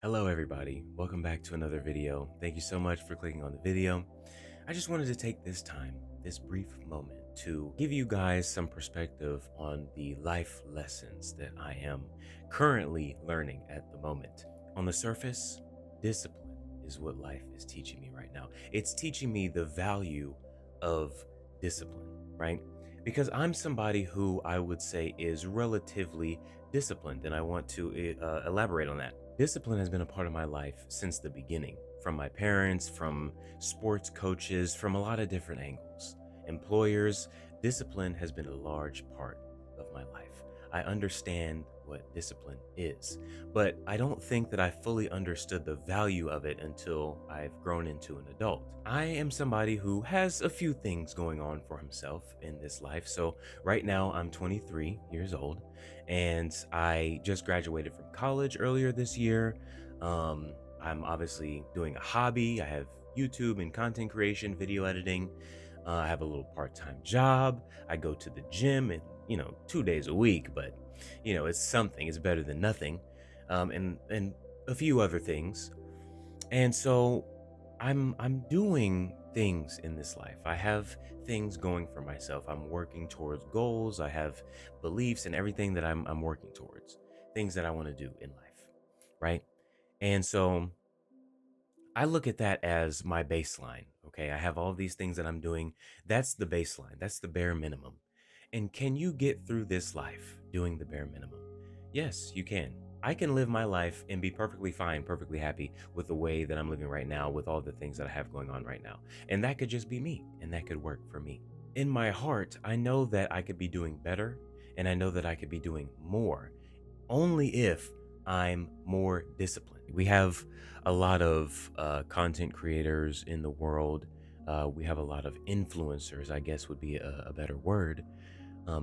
Hello everybody, welcome back to another video. Thank you so much for clicking on the video. I just wanted to take this time, this brief moment, to give you guys some perspective on the life lessons that I am currently learning at the moment. On the surface, discipline is what life is teaching me right now. It's teaching me the value of discipline, right? Because I'm somebody who I would say is relatively disciplined, and I want to elaborate on that. Discipline has been a part of my life since the beginning, from my parents, from sports coaches, from a lot of different angles. Employers, discipline has been a large part of my life. I understand what discipline is, but I don't think that I fully understood the value of it until I've grown into an adult. I am somebody who has a few things going on for himself in this life. So right now I'm 23 years old and I just graduated from college earlier this year. I'm obviously doing a hobby. I have YouTube and content creation, video editing. I have a little part-time job. I go to the gym and 2 days a week, but it's something. It's better than nothing. And a few other things. And so I'm doing things in this life. I have things going for myself. I'm working towards goals. I have beliefs and everything that I'm working towards. Things that I want to do in life, right? And so I look at that as my baseline. Okay. I have all these things that I'm doing. That's the baseline. That's the bare minimum. And can you get through this life doing the bare minimum? Yes, you can. I can live my life and be perfectly fine, perfectly happy with the way that I'm living right now, with all the things that I have going on right now. And that could just be me, and that could work for me. In my heart, I know that I could be doing better, and I know that I could be doing more only if I'm more disciplined. We have a lot of content creators in the world. We have a lot of influencers, I guess would be a better word.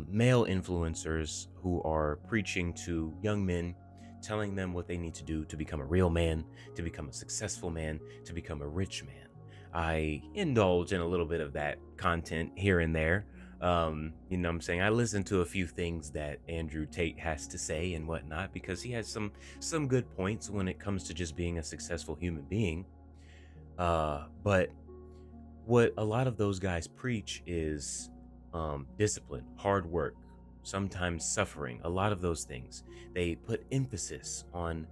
Male influencers who are preaching to young men, telling them what they need to do to become a real man, to become a successful man, to become a rich man. I indulge in a little bit of that content here and there. You know what I'm saying? I listen to a few things that Andrew Tate has to say and whatnot because he has some good points when it comes to just being a successful human being. But what a lot of those guys preach is discipline, hard work, sometimes suffering, a lot of those things. They put emphasis on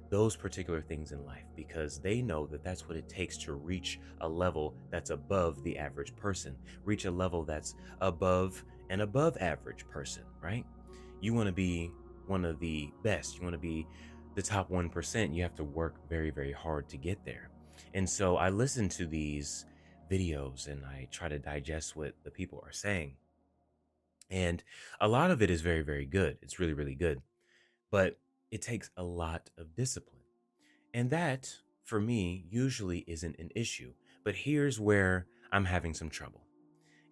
those particular things in life because they know that that's what it takes to reach a level that's above the average person, reach a level that's above an above average person, right? You want to be one of the best, you want to be the top 1%, you have to work very, very hard to get there. And so I listen to these videos and I try to digest what the people are saying. And a lot of it is very, very good. It's really, really good. But it takes a lot of discipline. And that, for me, usually isn't an issue. But here's where I'm having some trouble,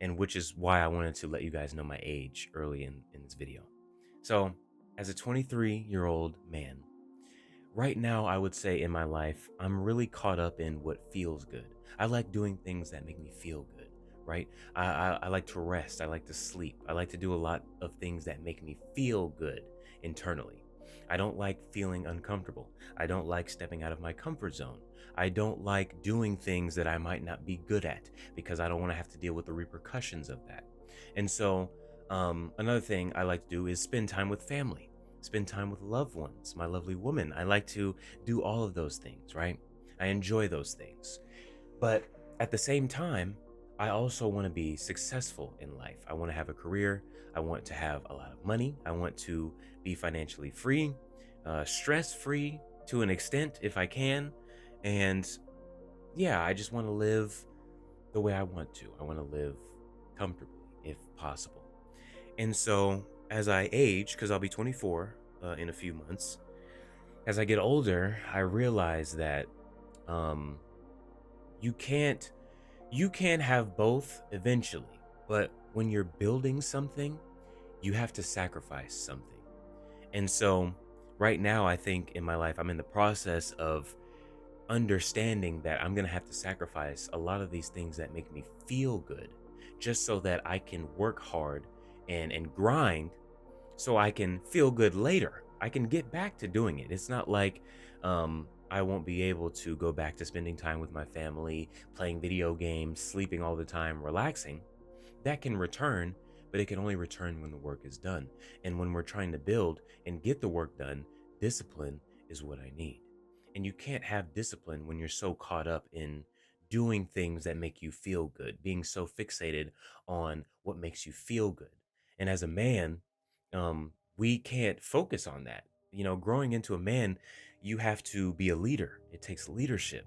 and which is why I wanted to let you guys know my age early in this video. So, as a 23-year-old man, right now, I would say in my life, I'm really caught up in what feels good. I like doing things that make me feel good, right? I like to rest. I like to sleep. I like to do a lot of things that make me feel good internally. I don't like feeling uncomfortable. I don't like stepping out of my comfort zone. I don't like doing things that I might not be good at because I don't want to have to deal with the repercussions of that. And so, another thing I like to do is spend time with family, spend time with loved ones, my lovely woman. I like to do all of those things, right? I enjoy those things. But at the same time, I also want to be successful in life. I want to have a career. I want to have a lot of money. I want to be financially free, stress free to an extent if I can. And yeah, I just want to live the way I want to. I want to live comfortably if possible. And so as I age, because I'll be 24 in a few months, as I get older, I realize that um, you can't you can have both eventually, but when you're building something, you have to sacrifice something. And so right now, I think in my life, I'm in the process of understanding that I'm going to have to sacrifice a lot of these things that make me feel good just so that I can work hard and grind so I can feel good later. I can get back to doing it. It's not like I won't be able to go back to spending time with my family, playing video games, sleeping all the time, relaxing. That can return, but it can only return when the work is done. And when we're trying to build and get the work done, discipline is what I need. And you can't have discipline when you're so caught up in doing things that make you feel good, being so fixated on what makes you feel good. And as a man, we can't focus on that. Growing into a man, you have to be a leader. It takes leadership.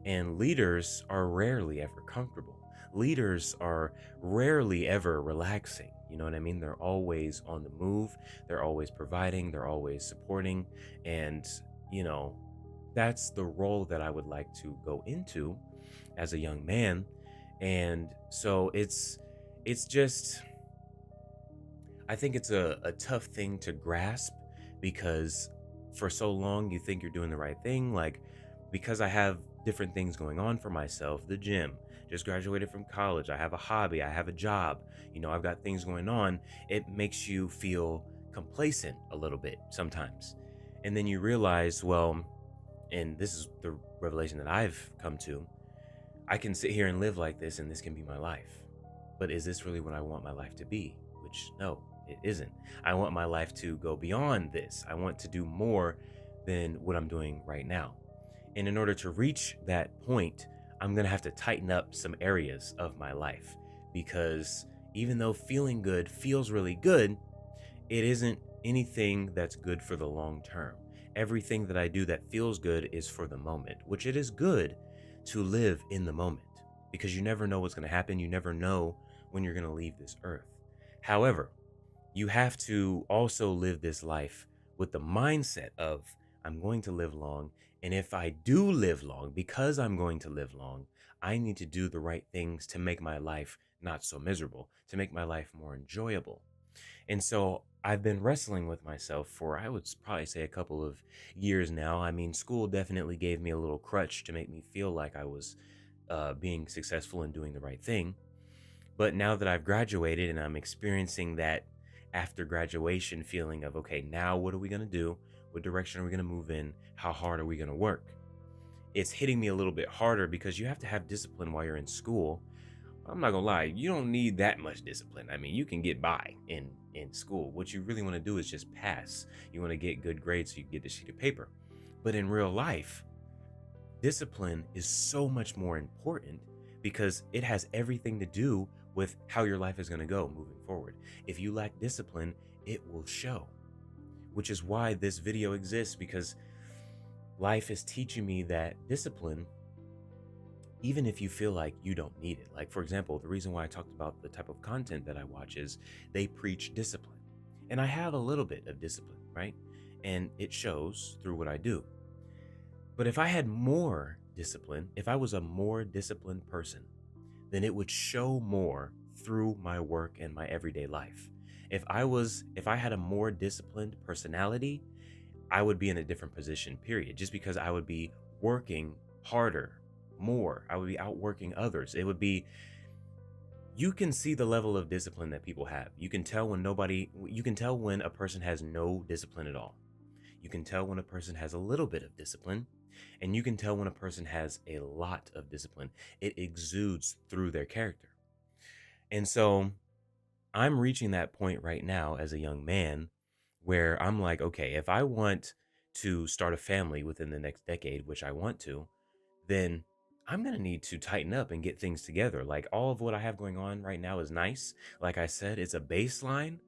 And leaders are rarely ever comfortable. Leaders are rarely ever relaxing. You know what I mean? They're always on the move. They're always providing. They're always supporting. And, you know, that's the role that I would like to go into as a young man. And so it's just, I think it's a tough thing to grasp because for so long you think you're doing the right thing. Like, because I have different things going on for myself, the gym, just graduated from college, I have a hobby, I have a job, I've got things going on. It makes you feel complacent a little bit sometimes. And then you realize, well, and this is the revelation that I've come to, I can sit here and live like this and this can be my life. But is this really what I want my life to be? Which, no, it isn't. I want my life to go beyond this. I want to do more than what I'm doing right now. And in order to reach that point, I'm going to have to tighten up some areas of my life, because even though feeling good feels really good, it isn't anything that's good for the long term. Everything that I do that feels good is for the moment, which it is good to live in the moment because you never know what's going to happen. You never know when you're going to leave this earth. However, you have to also live this life with the mindset of, I'm going to live long. And if I do live long, because I'm going to live long, I need to do the right things to make my life not so miserable, to make my life more enjoyable. And so I've been wrestling with myself for, I would probably say, a couple of years now. I mean, school definitely gave me a little crutch to make me feel like I was being successful and doing the right thing. But now that I've graduated and I'm experiencing that after graduation feeling of, okay, now what are we going to do? What direction are we going to move in? How hard are we going to work? It's hitting me a little bit harder because you have to have discipline while you're in school. I'm not gonna lie, you don't need that much discipline. I mean, you can get by in school. What you really want to do is just pass. You want to get good grades so you can get the sheet of paper. But in real life, discipline is so much more important because it has everything to do with how your life is going to go moving forward. If you lack discipline, it will show, which is why this video exists, because life is teaching me that discipline, even if you feel like you don't need it. Like, for example, the reason why I talked about the type of content that I watch is they preach discipline. And I have a little bit of discipline, right? And it shows through what I do. But if I had more discipline, if I was a more disciplined person, then it would show more through my work and my everyday life. If I had a more disciplined personality, I would be in a different position, period. Just because I would be working harder, more. I would be outworking others. It would be, you can see the level of discipline that people have. You can tell when a person has no discipline at all. You can tell when a person has a little bit of discipline, and you can tell when a person has a lot of discipline. It exudes through their character. And so I'm reaching that point right now as a young man where I'm like, okay, if I want to start a family within the next decade, which I want to, then I'm going to need to tighten up and get things together. Like, all of what I have going on right now is nice. Like I said, it's a baseline.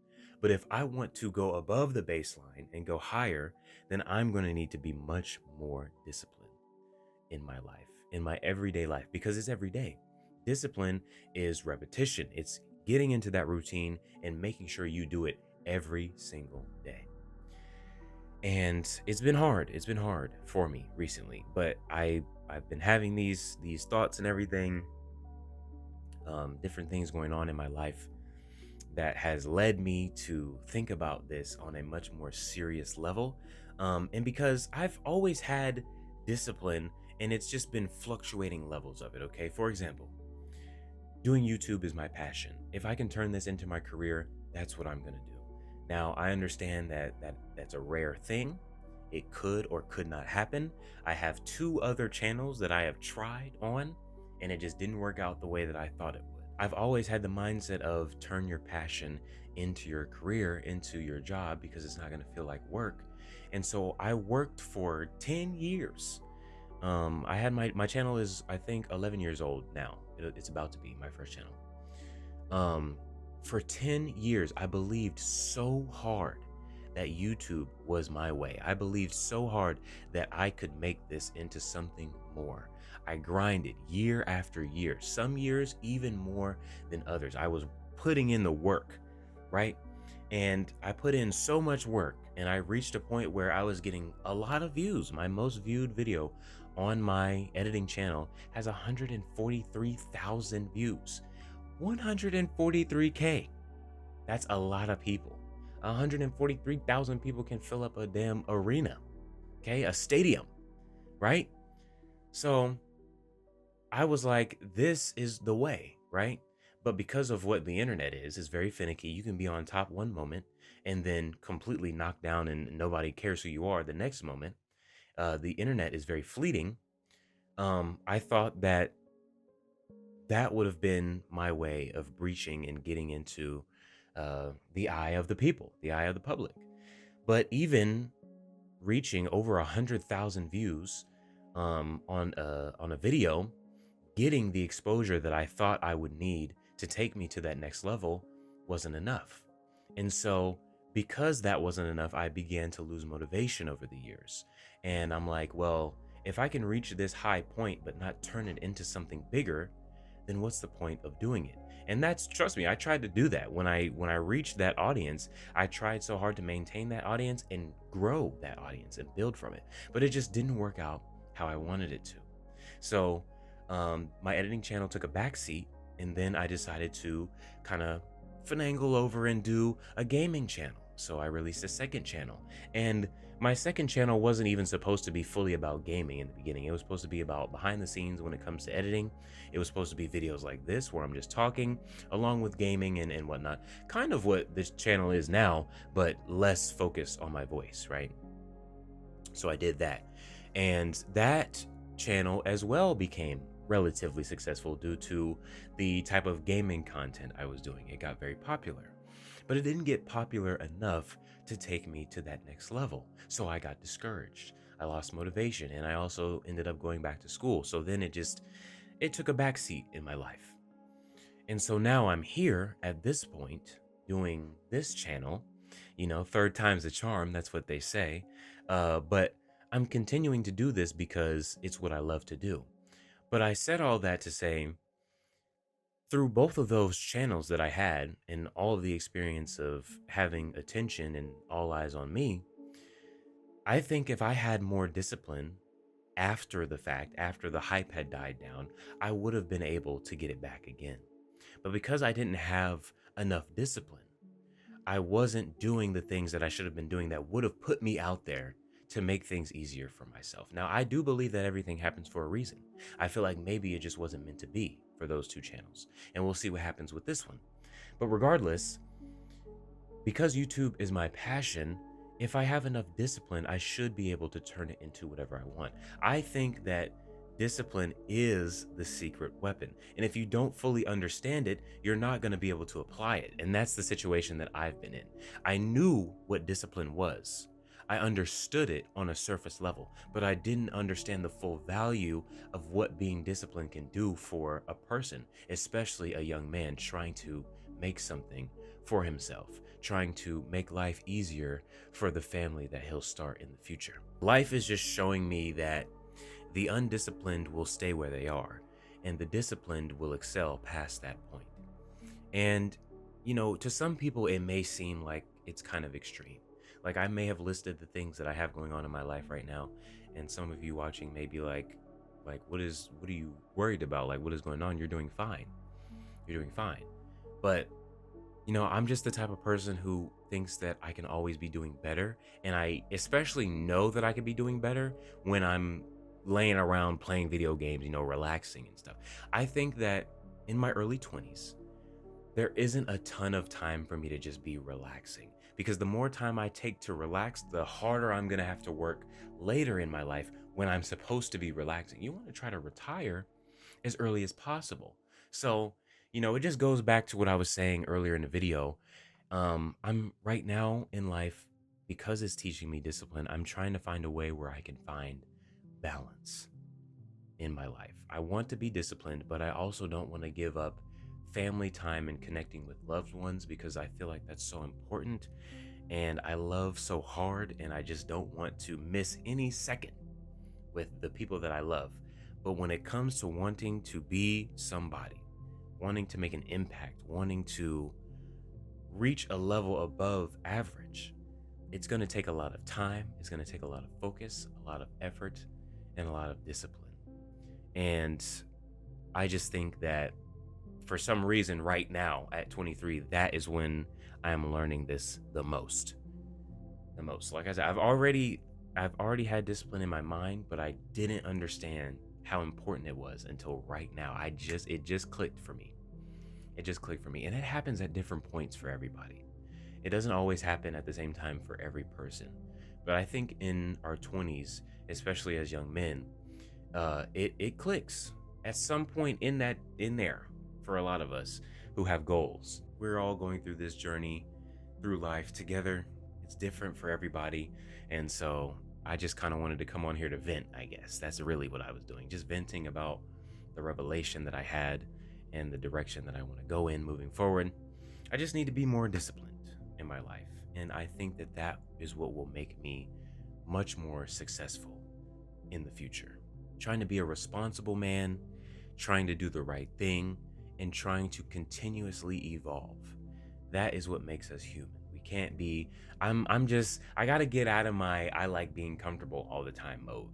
But if I want to go above the baseline and go higher, then I'm going to need to be much more disciplined in my life, in my everyday life, because it's every day. Discipline is repetition. It's getting into that routine and making sure you do it every single day. And it's been hard. It's been hard for me recently, but I've been having these thoughts and everything, different things going on in my life that has led me to think about this on a much more serious level. And because I've always had discipline, and it's just been fluctuating levels of it. Okay, for example, doing YouTube is my passion. If I can turn this into my career, that's what I'm gonna do. Now, I understand that that's a rare thing. it could or could not happen. I have 2 other channels that I have tried on, and it just didn't work out the way that I thought it would. I've always had the mindset of turn your passion into your career, into your job, because it's not going to feel like work. And so I worked for 10 years. I had my channel is, I think, 11 years old now. It's about to be my first channel. Um, for 10 years, I believed so hard that YouTube was my way. I believed so hard that I could make this into something more. I grinded year after year, some years even more than others. I was putting in the work, right? And I put in so much work, and I reached a point where I was getting a lot of views. My most viewed video on my editing channel has 143,000 views. 143K. That's a lot of people. 143,000 people can fill up a damn arena, okay? A stadium, right? So I was like, this is the way, right? But because of what the internet is very finicky. You can be on top one moment and then completely knocked down and nobody cares who you are the next moment. The internet is very fleeting. I thought that would have been my way of breaching and getting into the eye of the people, the eye of the public. But even reaching over 100,000 views on a video, getting the exposure that I thought I would need to take me to that next level wasn't enough. And so because that wasn't enough, I began to lose motivation over the years. And I'm like, well, if I can reach this high point but not turn it into something bigger, then what's the point of doing it? And that's, trust me, I tried to do that. When I reached that audience, I tried so hard to maintain that audience and grow that audience and build from it, but it just didn't work out how I wanted it to. So my editing channel took a backseat, and then I decided to kind of finagle over and do a gaming channel. So I released a second channel, and my second channel wasn't even supposed to be fully about gaming in the beginning. It was supposed to be about behind the scenes when it comes to editing. It was supposed to be videos like this where I'm just talking along with gaming and whatnot. Kind of what this channel is now, but less focused on my voice, right? So I did that. And that channel as well became relatively successful due to the type of gaming content I was doing. It got very popular, but it didn't get popular enough to take me to that next level. So I got discouraged. I lost motivation, and I also ended up going back to school. So then it took a backseat in my life. And so now I'm here at this point doing this channel, third time's the charm. That's what they say. But I'm continuing to do this because it's what I love to do. But I said all that to say, through both of those channels that I had and all of the experience of having attention and all eyes on me, I think if I had more discipline after the fact, after the hype had died down, I would have been able to get it back again. But because I didn't have enough discipline, I wasn't doing the things that I should have been doing that would have put me out there to make things easier for myself. Now, I do believe that everything happens for a reason. I feel like maybe it just wasn't meant to be for those 2 channels, and we'll see what happens with this one. But regardless, because YouTube is my passion, if I have enough discipline, I should be able to turn it into whatever I want. I think that discipline is the secret weapon. And if you don't fully understand it, you're not going to be able to apply it. And that's the situation that I've been in. I knew what discipline was. I understood it on a surface level, but I didn't understand the full value of what being disciplined can do for a person, especially a young man trying to make something for himself, trying to make life easier for the family that he'll start in the future. Life is just showing me that the undisciplined will stay where they are, and the disciplined will excel past that point. And, to some people, it may seem like it's kind of extreme. Like, I may have listed the things that I have going on in my life right now, and some of you watching may be like, what are you worried about? Like, what is going on? You're doing fine. You're doing fine. But, I'm just the type of person who thinks that I can always be doing better. And I especially know that I could be doing better when I'm laying around playing video games, relaxing and stuff. I think that in my early 20s, there isn't a ton of time for me to just be relaxing. because the more time I take to relax, the harder I'm going to have to work later in my life when I'm supposed to be relaxing. You want to try to retire as early as possible. So, it just goes back to what I was saying earlier in the video. I'm right now in life, because it's teaching me discipline, I'm trying to find a way where I can find balance in my life. I want to be disciplined, but I also don't want to give up family time and connecting with loved ones, because I feel like that's so important and I love so hard, and I just don't want to miss any second with the people that I love. But when it comes to wanting to be somebody, wanting to make an impact, wanting to reach a level above average, it's going to take a lot of time, it's going to take a lot of focus, a lot of effort, and a lot of discipline. And I just think that for some reason, right now at 23, that is when I am learning this the most. The most. Like I said, I've already had discipline in my mind, but I didn't understand how important it was until right now. It just clicked for me. It just clicked for me. And it happens at different points for everybody. It doesn't always happen at the same time for every person. But I think in our 20s, especially as young men, it clicks at some point in there for a lot of us who have goals. We're all going through this journey through life together. It's different for everybody. And so I just kind of wanted to come on here to vent, I guess. That's really what I was doing, just venting about the revelation that I had and the direction that I want to go in moving forward. I just need to be more disciplined in my life. And I think that that is what will make me much more successful in the future. Trying to be a responsible man, trying to do the right thing, and trying to continuously evolve. That is what makes us human. We can't be I got to get out of my I like being comfortable all the time mode.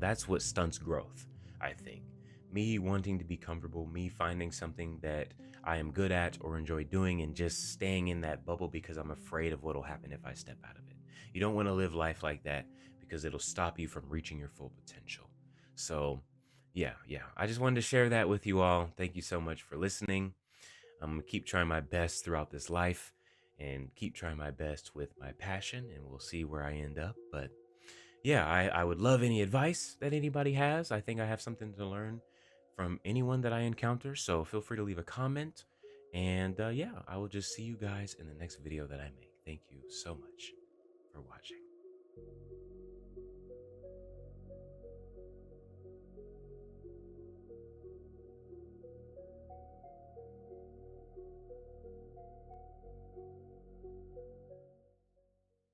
That's what stunts growth, I think. Me wanting to be comfortable, me finding something that I am good at or enjoy doing and just staying in that bubble because I'm afraid of what'll happen if I step out of it. You don't want to live life like that because it'll stop you from reaching your full potential. So, yeah. I just wanted to share that with you all. Thank you so much for listening. I'm going to keep trying my best throughout this life and keep trying my best with my passion, and we'll see where I end up. But yeah, I would love any advice that anybody has. I think I have something to learn from anyone that I encounter. So feel free to leave a comment. And yeah, I will just see you guys in the next video that I make. Thank you so much for watching.